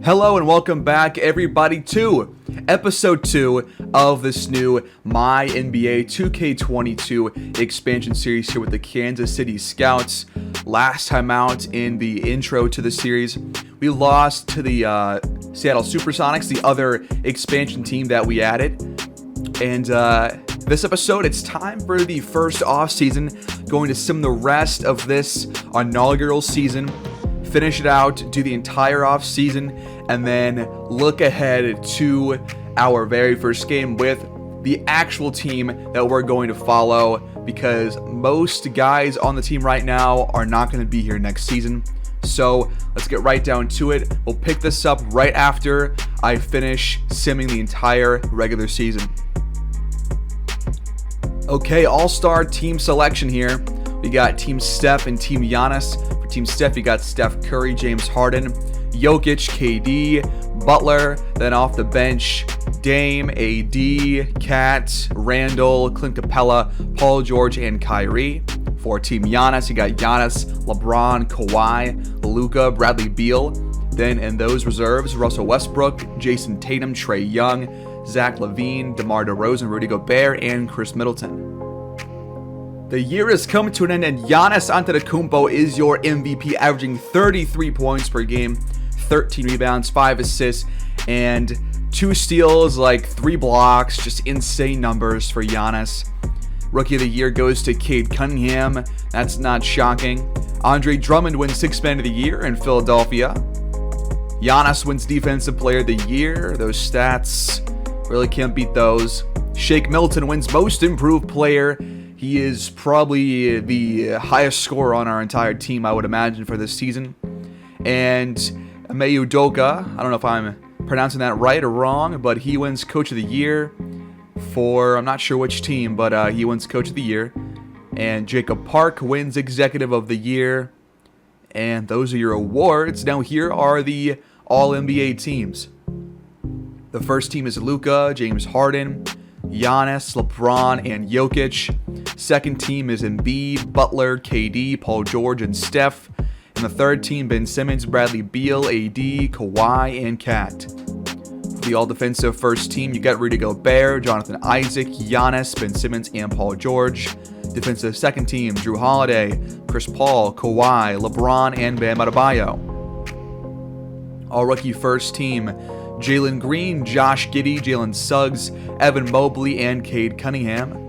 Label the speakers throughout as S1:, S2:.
S1: Hello and welcome back, everybody, to Episode 2 of this new MyNBA 2K22 expansion series here with the Kansas City Scouts. Last time out in the intro to the series, we lost to the Seattle Supersonics, the other expansion team that we added. And this episode, it's time for the first offseason, going to sim the rest of this inaugural season, finish it out, do the entire offseason, and then look ahead to our very first game with the actual team that we're going to follow, because most guys on the team right now are not going to be here next season. So let's get right down to it. We'll pick this up right after I finish simming the entire regular season. Okay, all-star team selection here. We got Team Steph and Team Giannis. For Team Steph, you got Steph Curry, James Harden, Jokic, KD, Butler. Then off the bench, Dame, AD, Cat, Randall, Clint Capella, Paul George, and Kyrie. For Team Giannis, you got Giannis, LeBron, Kawhi, Luka, Bradley Beal. Then in those reserves, Russell Westbrook, Jason Tatum, Trae Young, Zach LaVine, DeMar DeRozan, Rudy Gobert, and Chris Middleton. The year is coming to an end, and Giannis Antetokounmpo is your MVP, averaging 33 points per game, 13 rebounds, 5 assists, and 2 steals, like 3 blocks. Just insane numbers for Giannis. Rookie of the Year goes to Cade Cunningham. That's not shocking. Andre Drummond wins Sixth Man of the Year in Philadelphia. Giannis wins Defensive Player of the Year. Those stats, really can't beat those. Shake Milton wins Most Improved Player. He is probably the highest scorer on our entire team, I would imagine, for this season. And Ime Udoka, I don't know if I'm pronouncing that right or wrong, but he wins Coach of the Year for, I'm not sure which team, but he wins Coach of the Year. And Jacob Park wins Executive of the Year. And those are your awards. Now here are the All-NBA teams. The first team is Luka, James Harden, Giannis, LeBron, and Jokic. Second team is Embiid, Butler, KD, Paul George, and Steph. And the third team, Ben Simmons, Bradley Beal, AD, Kawhi, and Cat. For the all-defensive first team, you got Rudy Gobert, Jonathan Isaac, Giannis, Ben Simmons, and Paul George. Defensive second team, Drew Holiday, Chris Paul, Kawhi, LeBron, and Bam Adebayo. All-rookie first team, Jalen Green, Josh Giddey, Jalen Suggs, Evan Mobley, and Cade Cunningham.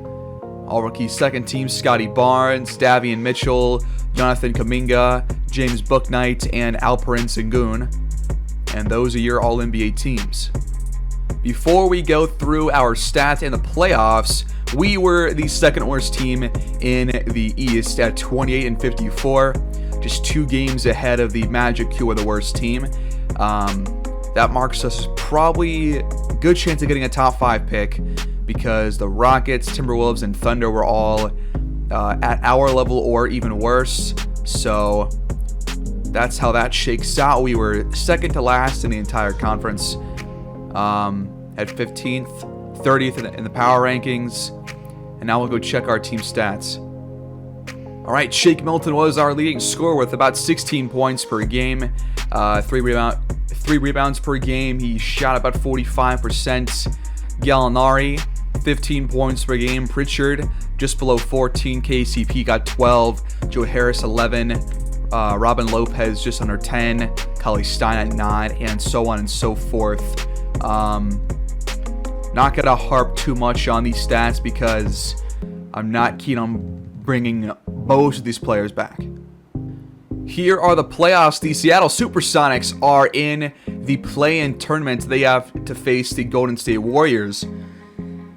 S1: All-rookie second team, Scotty Barnes, Davion Mitchell, Jonathan Kuminga, James Bouknight, and Alperen Sengun. And those are your All-NBA teams. Before we go through our stats in the playoffs, we were the second worst team in the East at 28-54, just 2 games ahead of the Magic, who are the worst team. That marks us probably a good chance of getting a top 5 pick, because the Rockets, Timberwolves, and Thunder were all at our level or even worse. So that's how that shakes out. We were second to last in the entire conference, at 15th, 30th in the power rankings. And now we'll go check our team stats. All right, Shake Milton was our leading scorer with about 16 points per game, 3 rebounds per game. He shot about 45%. Gallinari, 15 points per game. Pritchard, just below 14. KCP got 12. Joe Harris, 11. Robin Lopez, just under 10. Cauley Stein at 9, and so on and so forth. Not going to harp too much on these stats because I'm not keen on bringing most of these players back. Here are the playoffs. The Seattle Supersonics are in the play-in tournament. They have to face the Golden State Warriors.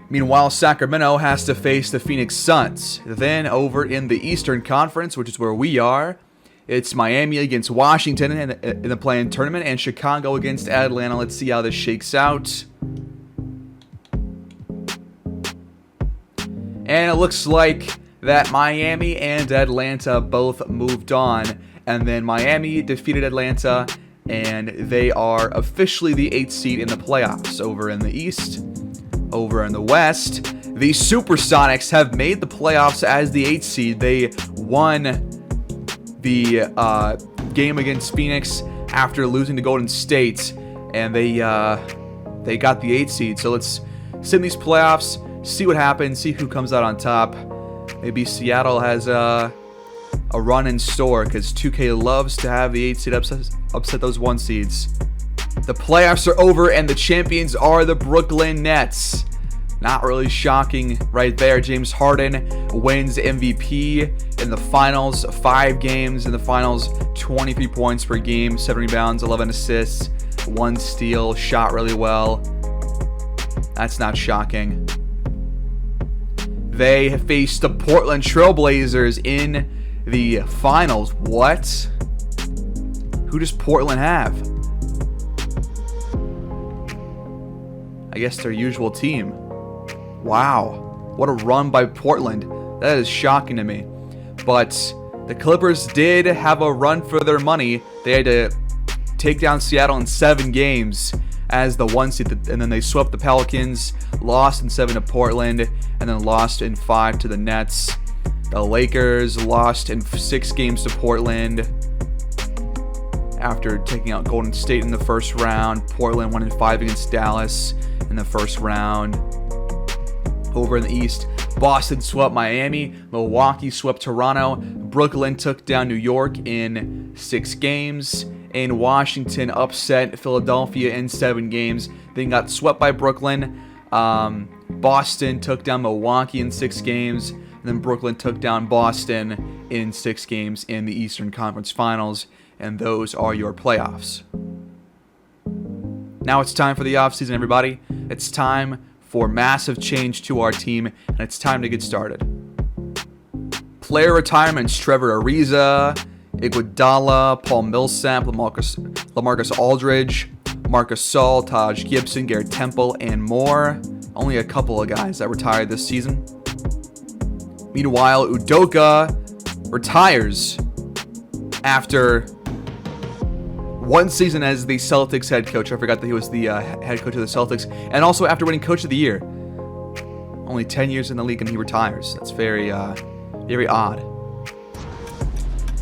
S1: Meanwhile, Sacramento has to face the Phoenix Suns. Then over in the Eastern Conference, which is where we are, it's Miami against Washington in the play-in tournament, and Chicago against Atlanta. Let's see how this shakes out. And it looks like that Miami and Atlanta both moved on. And then Miami defeated Atlanta, and they are officially the 8th seed in the playoffs. Over in the East, over in the West, the Supersonics have made the playoffs as the 8th seed. They won the game against Phoenix after losing to Golden State. and they got the 8 seed. So let's sit in these playoffs, see what happens, see who comes out on top. Maybe Seattle has a run in store, because 2K loves to have the 8 seed upset those 1 seeds. The playoffs are over, and the champions are the Brooklyn Nets. Not really shocking right there. James Harden wins MVP in the finals. 5 games in the finals, 23 points per game, 7 rebounds, 11 assists, 1 steal, shot really well. That's not shocking. They faced the Portland Trailblazers in the finals. What? Who does Portland have? I guess their usual team. Wow, what a run by Portland. That is shocking to me. But the Clippers did have a run for their money. They had to take down Seattle in 7 games as the 1 seed, and then they swept the Pelicans, lost in 7 to Portland, and then lost in 5 to the Nets. The Lakers lost in 6 games to Portland after taking out Golden State in the first round. Portland won in 5 against Dallas in the first round. Over in the East, Boston swept Miami, Milwaukee swept Toronto, Brooklyn took down New York in 6 games, and Washington upset Philadelphia in 7 games. They got swept by Brooklyn. Boston took down Milwaukee in 6 games, and then Brooklyn took down Boston in 6 games in the Eastern Conference Finals, and those are your playoffs. Now it's time for the offseason, everybody. It's time for massive change to our team, and it's time to get started. Player retirements: Trevor Ariza, Iguodala, Paul Millsap, LaMarcus Aldridge, Marcus Gasol, Taj Gibson, Garrett Temple, and more. Only a couple of guys that retired this season. Meanwhile, Udoka retires after 1 season as the Celtics head coach. I forgot that he was the head coach of the Celtics. And also after winning Coach of the Year. Only 10 years in the league and he retires. That's very odd.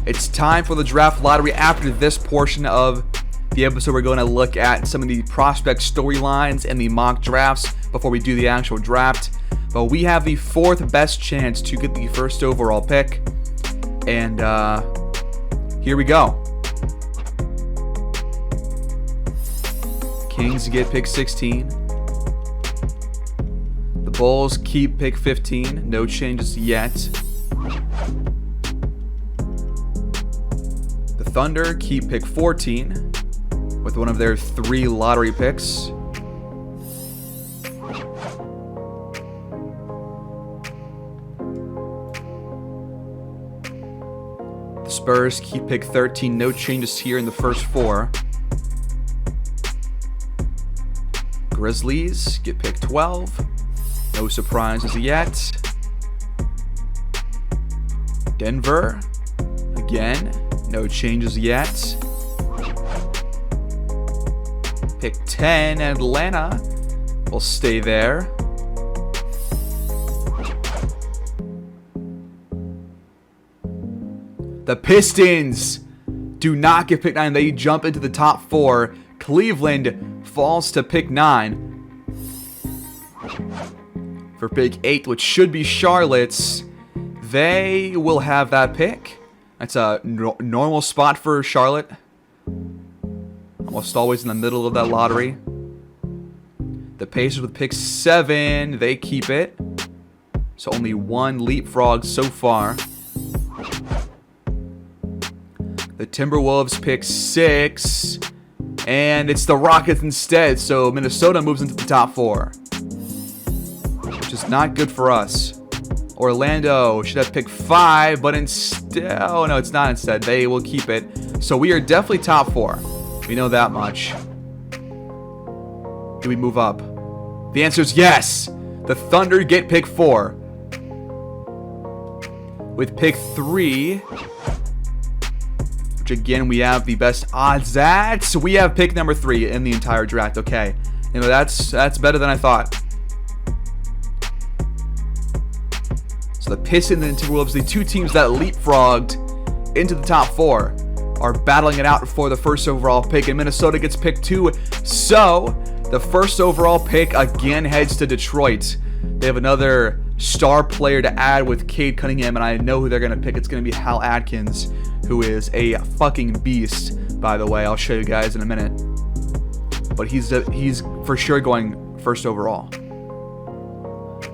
S1: It's time for the draft lottery. After this portion of the episode, we're going to look at some of the prospect storylines and the mock drafts before we do the actual draft. But we have the 4th best chance to get the first overall pick. And here we go. Kings get pick 16. The Bulls keep pick 15. No changes yet. The Thunder keep pick 14 with one of their 3 lottery picks. The Spurs keep pick 13. No changes here in the first 4. Grizzlies get pick 12. No surprises yet. Denver, again, no changes yet. Pick 10, Atlanta will stay there. The Pistons do not get pick 9. They jump into the top 4. Cleveland falls to pick 9. For pick 8, which should be Charlotte's, they will have that pick. That's a normal spot for Charlotte. Almost always in the middle of that lottery. The Pacers with pick 7, they keep it. So only 1 leapfrog so far. The Timberwolves pick 6. And it's the Rockets instead, so Minnesota moves into the top 4. Which is not good for us. Orlando should have picked 5, but instead... Oh, no, it's not instead. They will keep it. So we are definitely top 4. We know that much. Do we move up? The answer is yes. The Thunder get pick 4. With pick 3... which again, we have the best odds at. So we have pick number 3 in the entire draft. Okay, you know, that's better than I thought. So the Pistons and Timberwolves, the 2 teams that leapfrogged into the top 4. are battling it out for the first overall pick, and Minnesota gets pick 2. So the first overall pick again heads to Detroit. They have another star player to add with Cade Cunningham, and I know who they're going to pick. It's going to be Hal Atkins, who is a fucking beast, by the way. I'll show you guys in a minute. But he's for sure going first overall.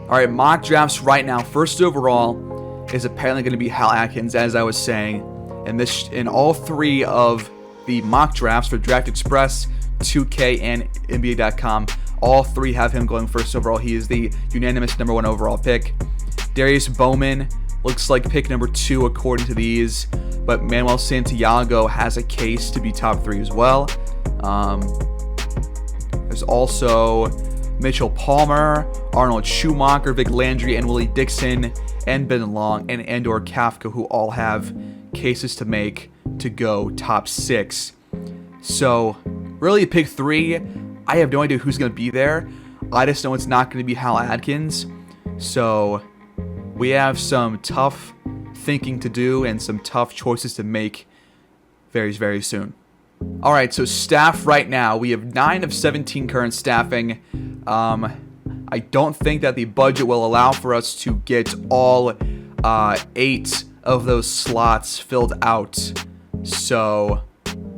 S1: All right, mock drafts right now. First overall is apparently going to be Hal Atkins, as I was saying. And this in all 3 of the mock drafts for Draft Express, 2K, and NBA.com, all 3 have him going first overall. He is the unanimous number 1 overall pick. Darius Bowman looks like pick number 2 according to these, but Manuel Santiago has a case to be top 3 as well. There's also Mitchell Palmer, Arnold Schumacher, Vic Landry, and Willie Dixon, and Ben Long, and Andor Kafka, who all have cases to make to go top 6. So, really, pick 3, I have no idea who's going to be there. I just know it's not going to be Hal Atkins. So, we have some tough thinking to do and some tough choices to make very, very soon. Alright, so staff right now. We have 9 of 17 current staffing. I don't think that the budget will allow for us to get all 8 of those slots filled out. So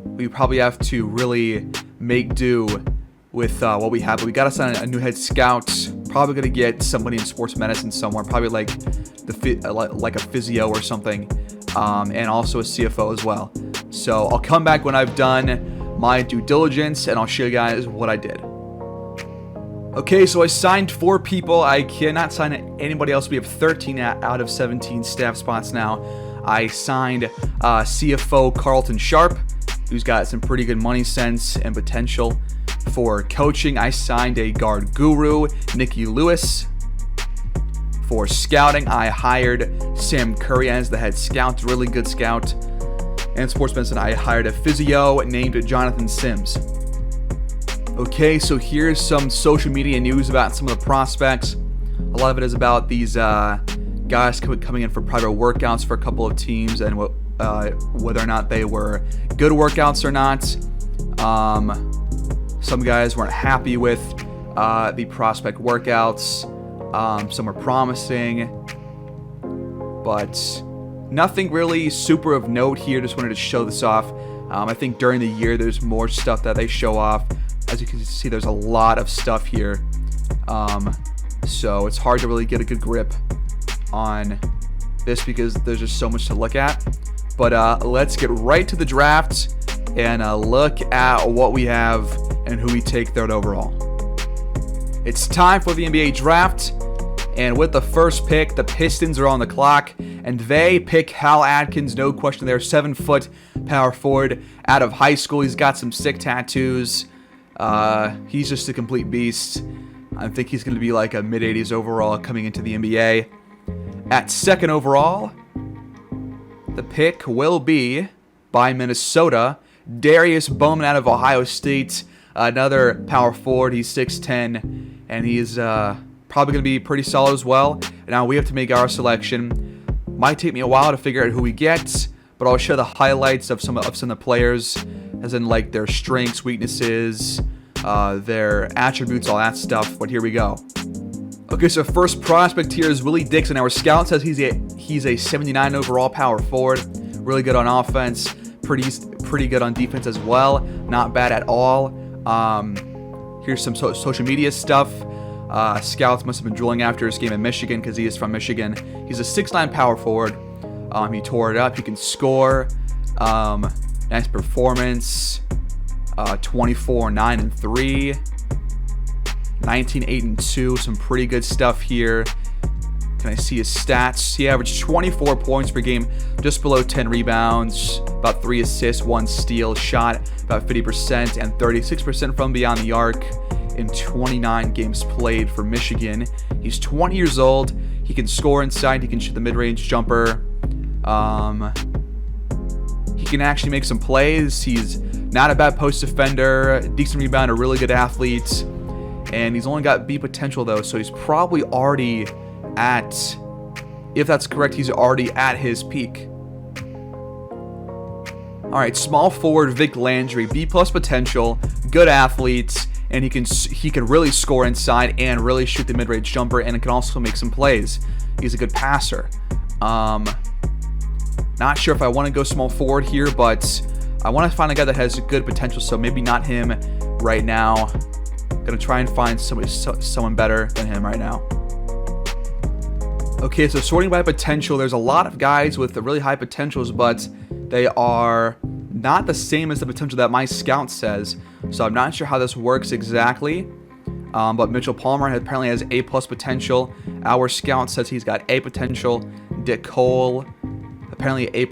S1: we probably have to really make do with what we have. But we got to sign a new head scout. Probably going to get somebody in sports medicine somewhere. Probably like a physio or something. And also a CFO as well. So I'll come back when I've done my due diligence and I'll show you guys what I did. Okay, so I signed 4 people. I cannot sign anybody else. We have 13 out of 17 staff spots now. I signed CFO Carlton Sharp, who's got some pretty good money sense and potential. For coaching, I signed a guard guru, Nikki Lewis. For scouting, I hired Sam Curry as the head scout, really good scout. And sports medicine, I hired a physio named Jonathan Sims. Okay, so here's some social media news about some of the prospects. A lot of it is about these guys coming in for private workouts for a couple of teams and whether or not they were good workouts or not. Some guys weren't happy with the prospect workouts. Some were promising, but nothing really super of note here. Just wanted to show this off. I think during the year there's more stuff that they show off. As you can see, there's a lot of stuff here. So it's hard to really get a good grip on this because there's just so much to look at. But let's get right to the draft and look at what we have and who we take third overall. It's time for the NBA draft. And with the first pick, the Pistons are on the clock, and they pick Hal Atkins, no question there, 7-foot power forward out of high school. He's got some sick tattoos. He's just a complete beast. I think he's going to be like a mid-80s overall coming into the NBA. At second overall, the pick will be by Minnesota, Darius Bowman out of Ohio State, another power forward. He's 6'10", and he's probably going to be pretty solid as well. Now we have to make our selection. Might take me a while to figure out who we get, but I'll show the highlights of some of the players, as in like their strengths, weaknesses, their attributes, all that stuff. But here we go. Okay, so first prospect here is Willie Dixon. Our scout says he's a 79 overall power forward, really good on offense, pretty good on defense as well, not bad at all. Here's some social media stuff. Scouts must have been drooling after his game in Michigan because he is from Michigan. He's a 6'9" power forward. He tore it up. He can score. Nice performance. 24-9-3. 19-8-2. Some pretty good stuff here. Can I see his stats? He averaged 24 points per game, just below 10 rebounds, about 3 assists, 1 steal, shot about 50%, and 36% from beyond the arc in 29 games played for Michigan. He's 20 years old. He can score inside. He can shoot the mid-range jumper. He can actually make some plays. He's not a bad post defender, decent rebounder, really good athlete. And he's only got B potential though, so he's probably already at, if that's correct, he's already at his peak. All right, small forward Vic Landry, B+ potential, good athlete, and he can really score inside and really shoot the mid-range jumper, and can also make some plays. He's a good passer. Not sure if I want to go small forward here, but I want to find a guy that has good potential, so maybe not him right now. Gonna try and find someone better than him right now. Okay, so sorting by potential, there's a lot of guys with really high potentials, but they are not the same as the potential that my scout says. So I'm not sure how this works exactly. But Mitchell Palmer apparently has A+ potential. Our scout says he's got A potential. Dick Cole, apparently A+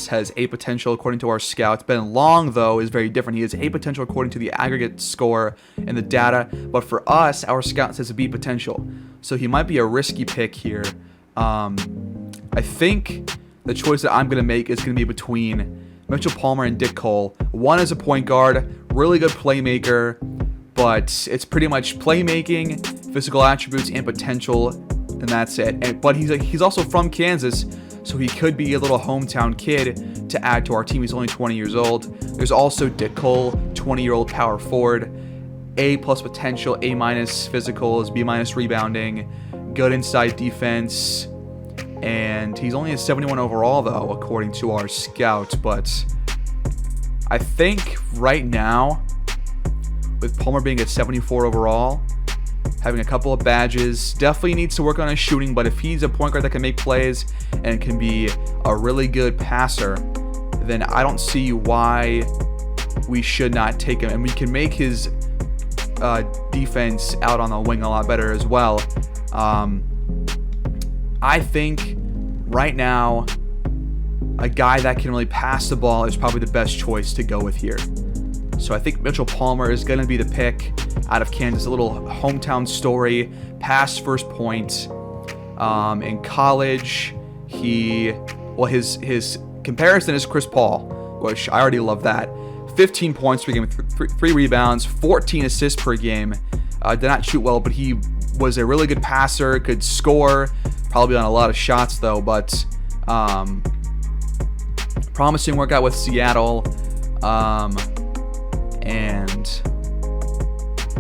S1: has A potential according to our scout. Ben Long, though, is very different. He has A potential according to the aggregate score and the data. But for us, our scout says a B potential. So he might be a risky pick here. I think the choice that I'm going to make is going to be between Mitchell Palmer and Dick Cole. One is a point guard, really good playmaker, but it's pretty much playmaking, physical attributes, and potential, and that's it. But he's also from Kansas, so he could be a little hometown kid to add to our team. He's only 20 years old. There's also Dick Cole, 20-year-old power forward, A+ potential, A- physicals, B- rebounding, good inside defense, and he's only a 71 overall, though, according to our scout. But I think right now, with Palmer being at 74 overall, having a couple of badges, definitely needs to work on his shooting, but if he's a point guard that can make plays and can be a really good passer, then I don't see why we should not take him. And we can make his defense out on the wing a lot better as well. I think right now, a guy that can really pass the ball is probably the best choice to go with here. So I think Mitchell Palmer is going to be the pick out of Kansas. A little hometown story, past first point. In college, his comparison is Chris Paul, which I already love that. 15 points per game, 3 rebounds, 14 assists per game. Did not shoot well, but he was a really good passer, could score, probably on a lot of shots though, but promising workout with Seattle, and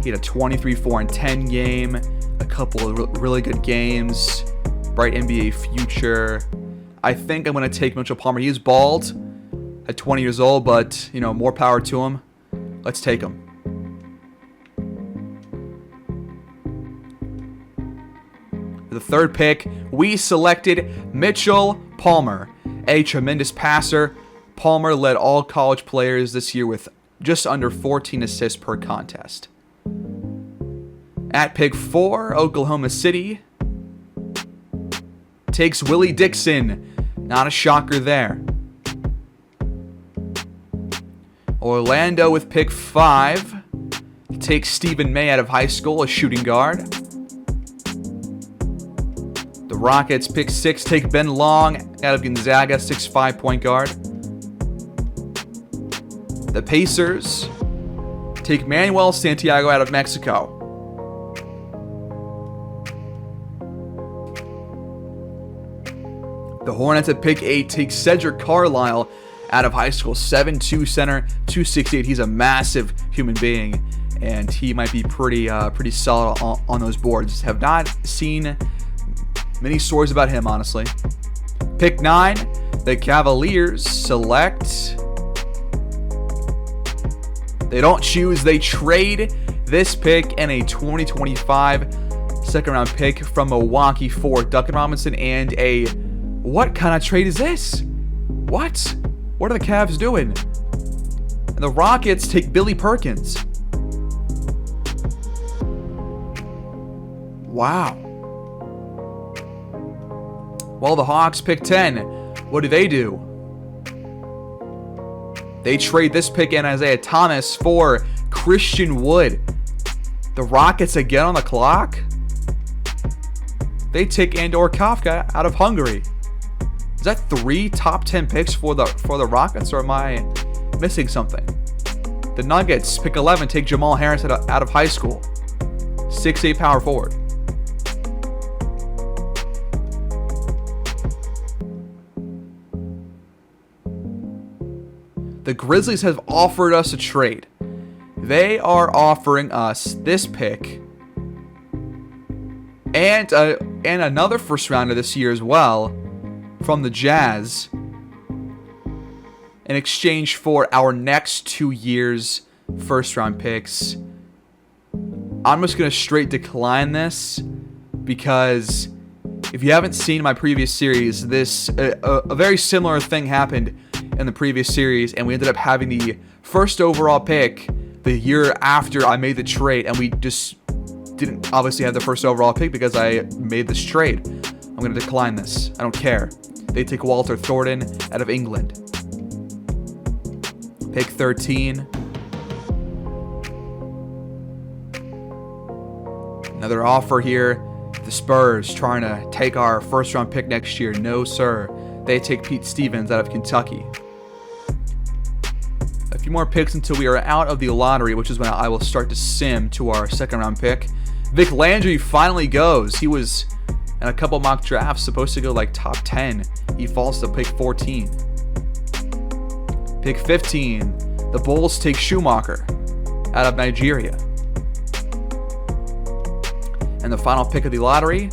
S1: he had a 23-4-10 game, a couple of really good games, bright NBA future. I think I'm going to take Mitchell Palmer. He's bald at 20 years old, but more power to him. Let's take him. For the third pick, we selected Mitchell Palmer, a tremendous passer. Palmer led all college players this year with just under 14 assists per contest. At pick 4, Oklahoma City takes Willie Dixon. Not a shocker there. Orlando with pick 5 takes Stephen May out of high school, a shooting guard. The Rockets pick 6 take Ben Long out of Gonzaga, 6'5" point guard. The Pacers take Manuel Santiago out of Mexico. The Hornets at pick 8 take Cedric Carlisle out of high school, 7'2" center, 268. He's a massive human being, and he might be pretty solid on those boards. Have not seen many stories about him, honestly. Pick 9, the Cavaliers select. They don't choose, they trade this pick and a 2025 second round pick from Milwaukee for Duncan Robinson and a... What kind of trade is this? What? What are the Cavs doing? And the Rockets take Billy Perkins. Wow. Well, the Hawks pick 10. What do? They trade this pick and Isaiah Thomas for Christian Wood. The Rockets again on the clock. They take Andor Kafka out of Hungary. Is that 3 top 10 picks for the Rockets, or am I missing something? The Nuggets pick 11, take Jamal Harris out of high school. 6'8" power forward. The the Grizzlies have offered us a trade. They are offering us this pick and another first rounder this year as well from the Jazz in exchange for our next 2 years first round picks. I'm just going to straight decline this because if you haven't seen my previous series, a very similar thing happened in the previous series, and we ended up having the first overall pick the year after I made the trade, and we just didn't obviously have the first overall pick because I made this trade. I'm going to decline this. I don't care. They take Walter Thornton out of England. Pick 13. Another offer here. The Spurs trying to take our first round pick next year. No, sir. They take Pete Stevens out of Kentucky. A few more picks until we are out of the lottery, which is when I will start to sim to our second round pick. Vic Landry finally goes. He was in a couple mock drafts supposed to go like top 10. He falls to pick 14. Pick 15. The Bulls take Schumacher out of Nigeria. And the final pick of the lottery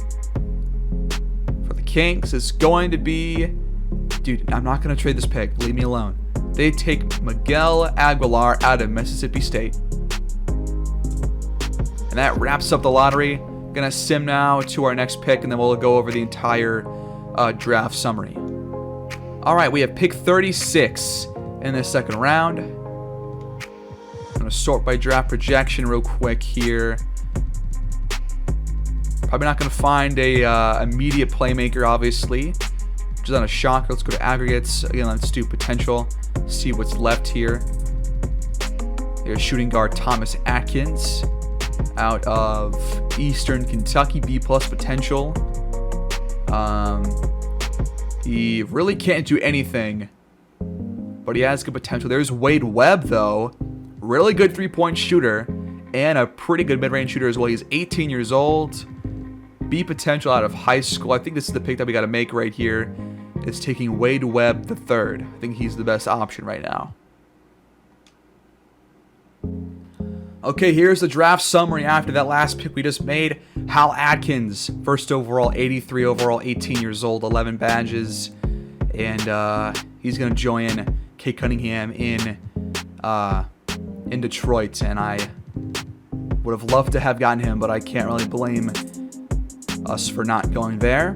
S1: for the Kings is going to be... Dude, I'm not going to trade this pick. Leave me alone. They take Miguel Aguilar out of Mississippi State. And that wraps up the lottery. Going to sim now to our next pick, and then we'll go over the entire draft summary. All right, we have pick 36 in the second round. I'm going to sort by draft projection real quick here. Probably not going to find a immediate playmaker, obviously. Just on a shocker. Let's go to aggregates. Again, let's do potential. See what's left here. There's shooting guard Thomas Atkins out of Eastern Kentucky, B+ potential. He really can't do anything, but he has good potential. There's Wade Webb, though. Really good three-point shooter and a pretty good mid-range shooter as well. He's 18 years old. B potential out of high school. I think this is the pick that we got to make right here. It's taking Wade Webb III. I think he's the best option right now. Okay, here's the draft summary after that last pick we just made. Hal Atkins, first overall, 83 overall, 18 years old, 11 badges. And he's going to join Kate Cunningham in Detroit. And I would have loved to have gotten him, but I can't really blame us for not going there.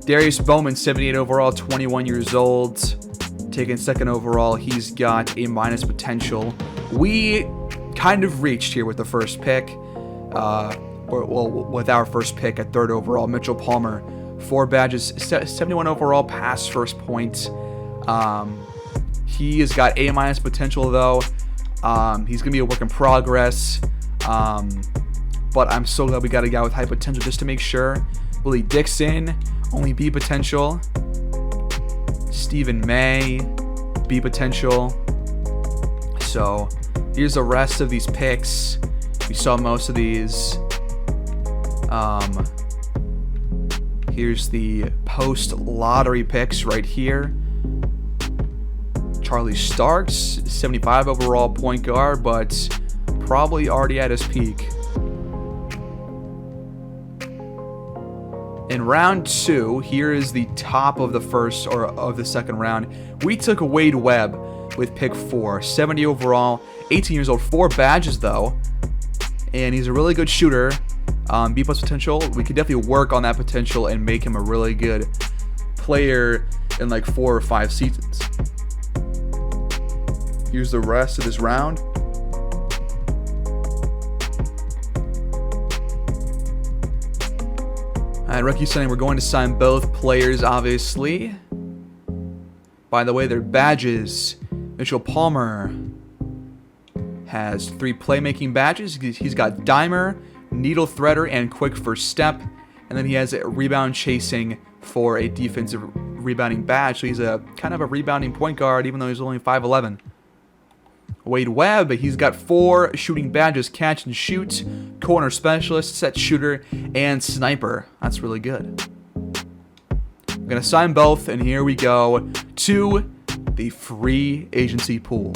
S1: Darius Bowman, 78 overall, 21 years old, taken second overall. He's got A- potential. We kind of reached here with the first pick, with our first pick at third overall. Mitchell Palmer, 4 badges, 71 overall, pass first point. He has got A- potential though. He's gonna be a work in progress. But I'm so glad we got a guy with high potential just to make sure. Willie Dixon, only B potential. Stephen May, B potential. So here's the rest of these picks. We saw most of these. Here's the post-lottery picks right here. Charlie Starks, 75 overall point guard, but probably already at his peak. In round 2, here is the top of the first or of the second round. We took Wade Webb with pick 4, 70 overall, 18 years old, 4 badges though, and he's a really good shooter. B+ potential. We could definitely work on that potential and make him a really good player in like 4 or 5 seasons. Here's the rest of this round. Alright, rookie signing, we're going to sign both players, obviously. By the way, their badges. Mitchell Palmer has 3 playmaking badges. He's got Dimer, Needle Threader, and Quick First Step. And then he has a rebound chasing for a defensive rebounding badge. So he's a kind of a rebounding point guard, even though he's only 5'11". Wade Webb, he's got 4 shooting badges: catch and shoot, corner specialist, set shooter, and sniper. That's really good. I'm going to sign both, and here we go to the free agency pool.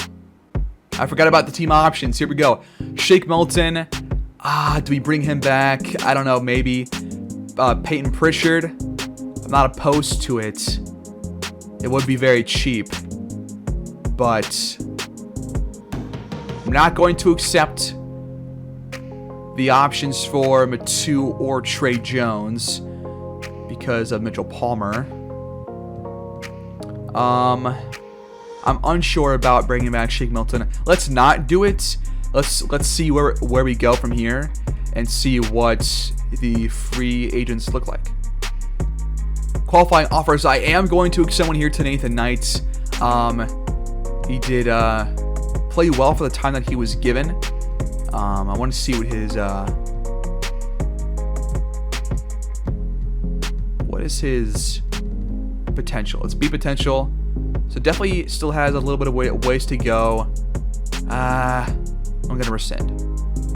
S1: I forgot about the team options. Here we go. Shake Milton. Do we bring him back? I don't know. Maybe Peyton Pritchard. I'm not opposed to it. It would be very cheap. But I'm not going to accept the options for Ep.2 or Trey Jones because of Mitchell Palmer. I'm unsure about bringing back Shake Milton. Let's not do it. Let's see where we go from here and see what the free agents look like. Qualifying offers. I am going to extend one here to Nathan Knight. He did play well for the time that he was given. I want to see what is his potential. Let's be potential. So definitely still has a little bit of ways to go. I'm going to rescind.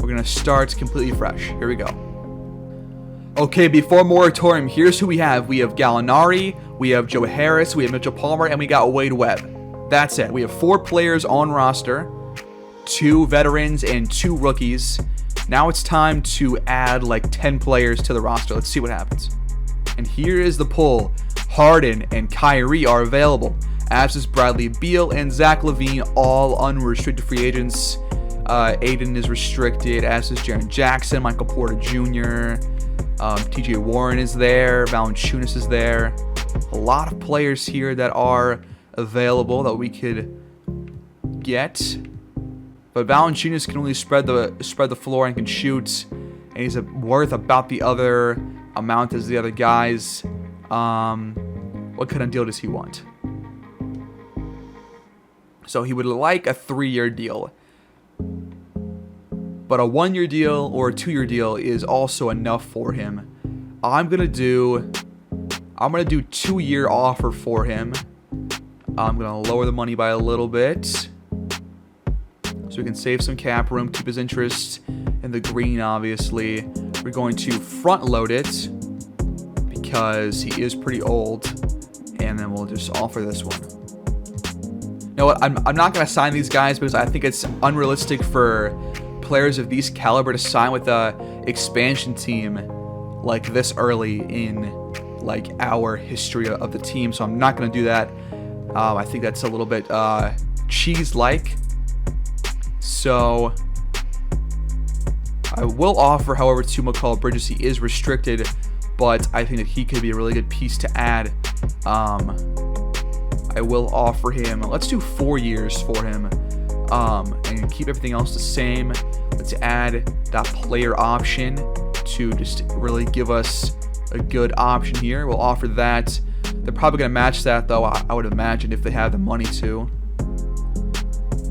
S1: We're going to start completely fresh. Here we go. Okay, before moratorium, here's who we have. We have Gallinari, we have Joe Harris, we have Mitchell Palmer, and we got Wade Webb. That's it. We have 4 players on roster, 2 veterans and 2 rookies. Now it's time to add like 10 players to the roster. Let's see what happens. And here is the poll. Harden and Kyrie are available, as is Bradley Beal and Zach LaVine, all unrestricted free agents. Aiden is restricted, as is Jaren Jackson, Michael Porter Jr., TJ Warren is there, Valanciunas is there. A lot of players here that are available that we could get. But Valanciunas can only spread the floor and can shoot, and he's worth about the other amount as the other guys. What kind of deal does he want? So he would like a 3-year deal. But a 1-year deal or a 2-year deal is also enough for him. I'm gonna do 2-year offer for him. I'm gonna lower the money by a little bit, so we can save some cap room, keep his interest in the green. Obviously, we're going to front load it because he is pretty old, and then we'll just offer this one. You know what? I'm not gonna sign these guys because I think it's unrealistic for players of these caliber to sign with a expansion team like this early in like our history of the team. So I'm not going to do that. I think that's a little bit cheese-like. So I will offer, however, to Mikal Bridges. He is restricted, but I think that he could be a really good piece to add. I will offer him, let's do 4 years for him, and keep everything else the same. Let's add that player option to just really give us a good option here. We'll offer that. They're probably going to match that, though, I would imagine, if they have the money to.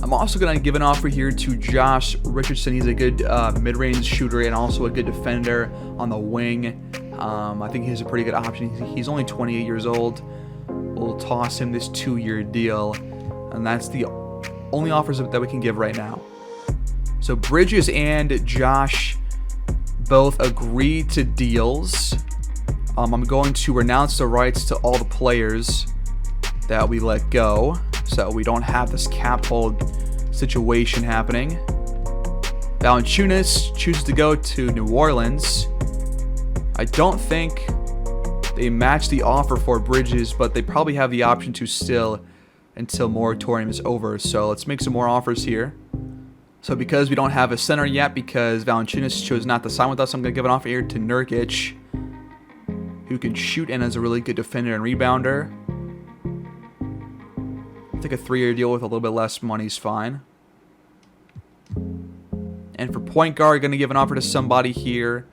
S1: I'm also going to give an offer here to Josh Richardson. He's a good mid-range shooter and also a good defender on the wing. I think he's a pretty good option. He's only 28 years old. We'll toss him this 2-year deal, and that's the only offers that we can give right now. So Bridges and Josh both agree to deals. I'm going to renounce the rights to all the players that we let go, so we don't have this cap hold situation happening. Valanciunas chooses to go to New Orleans. I don't think they match the offer for Bridges, but they probably have the option to still until moratorium is over. So let's make some more offers here. So because we don't have a center yet, because Valanciunas chose not to sign with us, I'm going to give an offer here to Nurkic, who can shoot and is a really good defender and rebounder. I think a 3-year deal with a little bit less money is fine. And for point guard, going to give an offer to somebody here.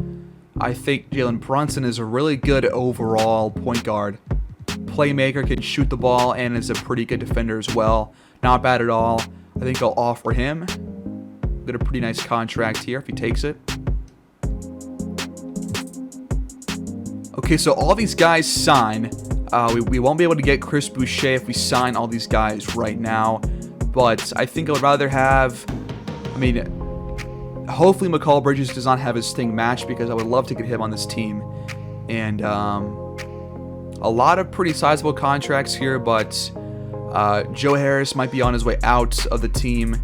S1: I think Jalen Brunson is a really good overall point guard. Playmaker, can shoot the ball, and is a pretty good defender as well. Not bad at all. I think I'll offer him. Get a pretty nice contract here if he takes it. Okay, so all these guys sign. We won't be able to get Chris Boucher if we sign all these guys right now. But I think I would rather have... hopefully Mikal Bridges does not have his thing matched, because I would love to get him on this team. And a lot of pretty sizable contracts here, but Joe Harris might be on his way out of the team,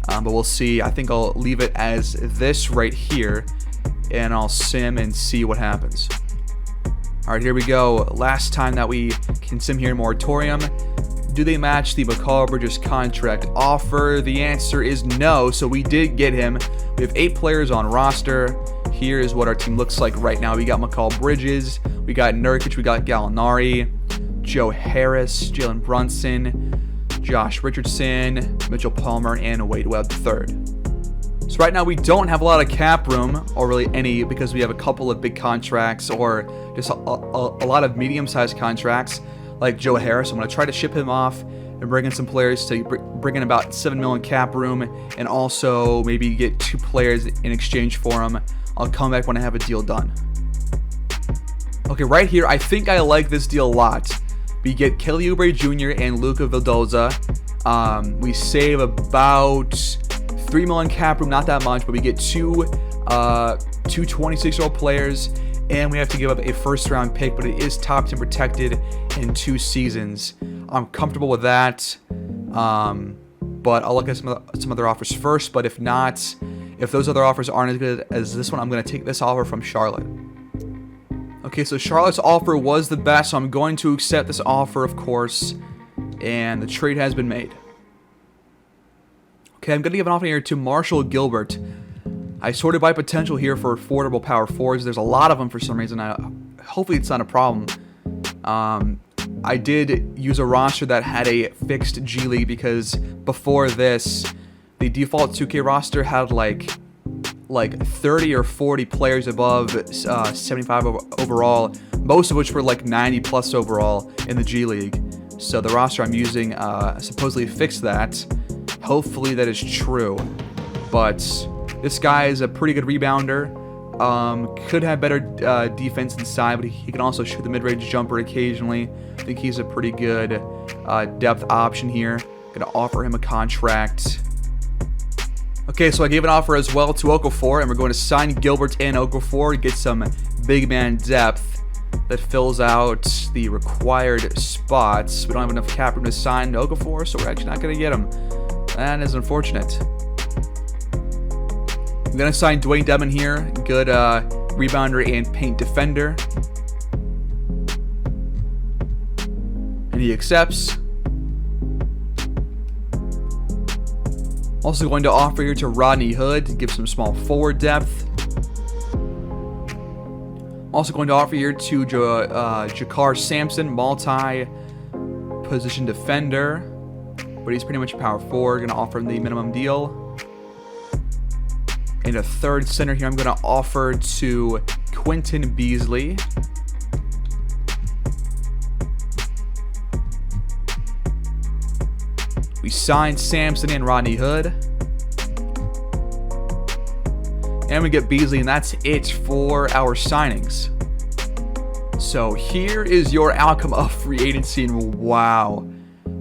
S1: but we'll see. I think I'll leave it as this right here, and I'll sim and see what happens. All right, here we go. Last time that we can sim here in Moratorium. Do they match the McCall Bridges contract offer? The answer is no, so we did get him. We have 8 players on roster. Here is what our team looks like right now. We got McCall Bridges, we got Nurkic, we got Gallinari, Joe Harris, Jalen Brunson, Josh Richardson, Mitchell Palmer, and Wade Webb III. So right now we don't have a lot of cap room, or really any, because we have a couple of big contracts or just a lot of medium-sized contracts like Joe Harris. I'm going to try to ship him off and bring in some players to bring in about $7 million cap room, and also maybe get 2 players in exchange for him. I'll come back when I have a deal done. Okay, right here, I think I like this deal a lot. We get Kelly Oubre Jr. and Luka Vildoza. We save about $3 million cap room, not that much, but we get two 26-year-old players, and we have to give up a first-round pick, but it is top 10 protected in 2 seasons. I'm comfortable with that, but I'll look at some other offers first. But if not, if those other offers aren't as good as this one, I'm going to take this offer from Charlotte. Okay, so Charlotte's offer was the best, so I'm going to accept this offer, of course, and the trade has been made. Okay, I'm going to give an offer here to Marshall Gilbert. I sorted by potential here for affordable power forwards. There's a lot of them for some reason. Hopefully it's not a problem. I did use a roster that had a fixed G League, because before this, the default 2K roster had like 30 or 40 players above 75 overall, most of which were like 90 plus overall in the G League. So the roster I'm using supposedly fixed that. Hopefully that is true. But this guy is a pretty good rebounder. Could have better defense inside, but he can also shoot the mid-range jumper occasionally. I think he's a pretty good depth option here. Gonna offer him a contract. Okay, so I gave an offer as well to Okafor, and we're going to sign Gilbert and Okafor to get some big man depth that fills out the required spots. We don't have enough cap room to sign Okafor, so we're actually not going to get him. That is unfortunate. I'm going to sign Dwayne Dedmon here. Good rebounder and paint defender. And he accepts. Also going to offer here to Rodney Hood to give some small forward depth. Also going to offer here to Jakar Sampson, multi-position defender, but he's pretty much a power forward. Going to offer him the minimum deal. And a third center here I'm going to offer to Quentin Beasley. We signed Sampson and Rodney Hood. And we get Beasley, and that's it for our signings. So here is your outcome of free agency, and wow.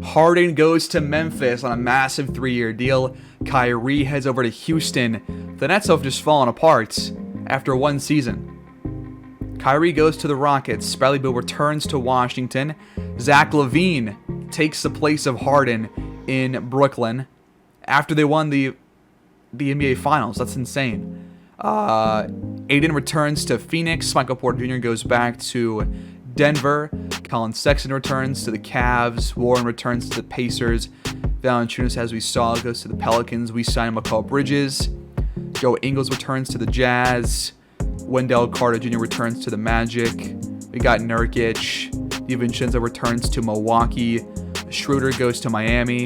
S1: Harden goes to Memphis on a massive 3-year deal. Kyrie heads over to Houston. The Nets have just fallen apart after 1 season. Kyrie goes to the Rockets. Bradley Beal returns to Washington. Zach LaVine takes the place of Harden in Brooklyn after they won the NBA Finals. That's insane. Aiden returns to Phoenix. Michael Porter Jr. goes back to Denver. Colin Sexton returns to the Cavs. Warren returns to the Pacers. Valanciunas, as we saw, goes to the Pelicans. We sign McCall Bridges. Joe Ingles returns to the Jazz. Wendell Carter Jr. returns to the Magic. We got Nurkic. DiVincenzo returns to Milwaukee. Schroeder goes to Miami.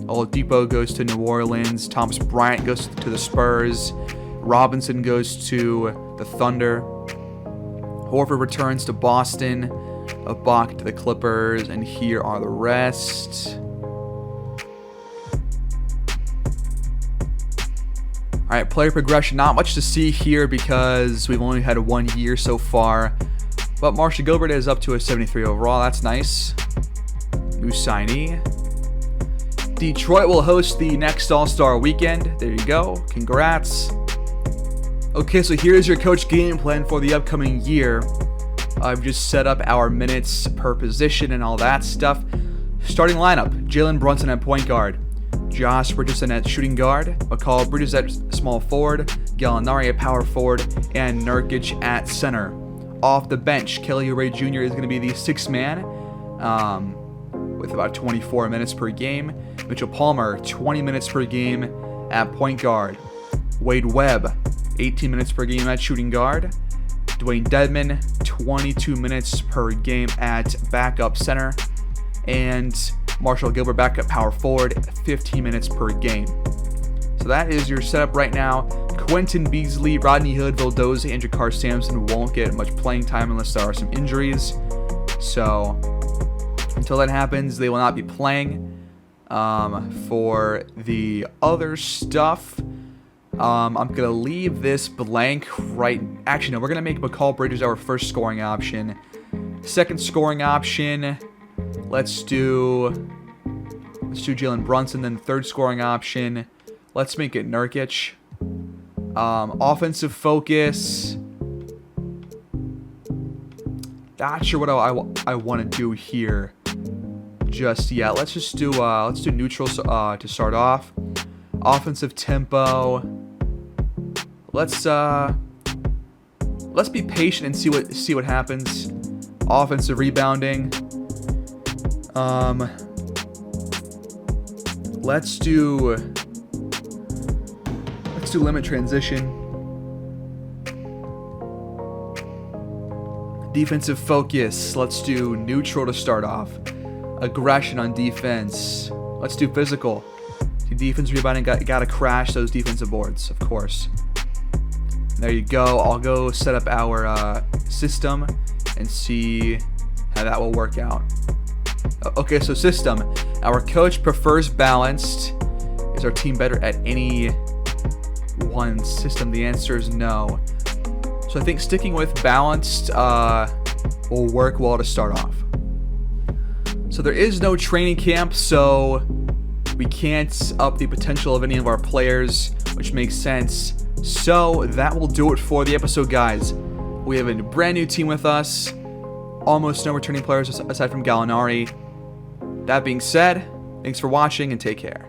S1: Oladipo goes to New Orleans. Thomas Bryant goes to the Spurs. Robinson goes to the Thunder. Horford returns to Boston. Ibaka to the Clippers. And here are the rest. Alright, player progression. Not much to see here because we've only had 1 year so far. But Marshall Gilbert is up to a 73 overall. That's nice. New signee. Detroit will host the next All-Star Weekend. There you go. Congrats. Okay, so here's your coach game plan for the upcoming year. I've just set up our minutes per position and all that stuff. Starting lineup, Jalen Brunson at point guard, Josh Richardson at shooting guard, McCall Bridges at small forward, Gallinari at power forward, and Nurkic at center. Off the bench, Kelly Oubre Jr. is going to be the sixth man with about 24 minutes per game. Mitchell Palmer, 20 minutes per game at point guard. Wade Webb, 18 minutes per game at shooting guard. Dwayne Dedman, 22 minutes per game at backup center. And Marshall Gilbert back at power forward, 15 minutes per game. So that is your setup right now. Quentin Beasley, Rodney Hood, Vildoza, and Jakar Sampson won't get much playing time unless there are some injuries. So until that happens, they will not be playing. For the other stuff, I'm going to leave this blank right... Actually, no, we're going to make McCall Bridges our first scoring option. Second scoring option, let's do Jalen Brunson. Then third scoring option, let's make it Nurkic. Offensive focus, not sure what I want to do here just yet. Let's do neutral to start off. Offensive tempo, let's be patient and see what happens. Offensive rebounding, let's do limit transition. Defensive focus, let's do neutral to start off. Aggression on defense, let's do physical. Defense rebounding, gotta crash those defensive boards, of course. There you go. I'll go set up our system and see how that will work out. Okay, so system. Our coach prefers balanced. Is our team better at any one system? The answer is no. So I think sticking with balanced will work well to start off. So there is no training camp, so we can't up the potential of any of our players, which makes sense. So that will do it for the episode, guys. We have a brand new team with us. Almost no returning players aside from Gallinari. That being said, thanks for watching and take care.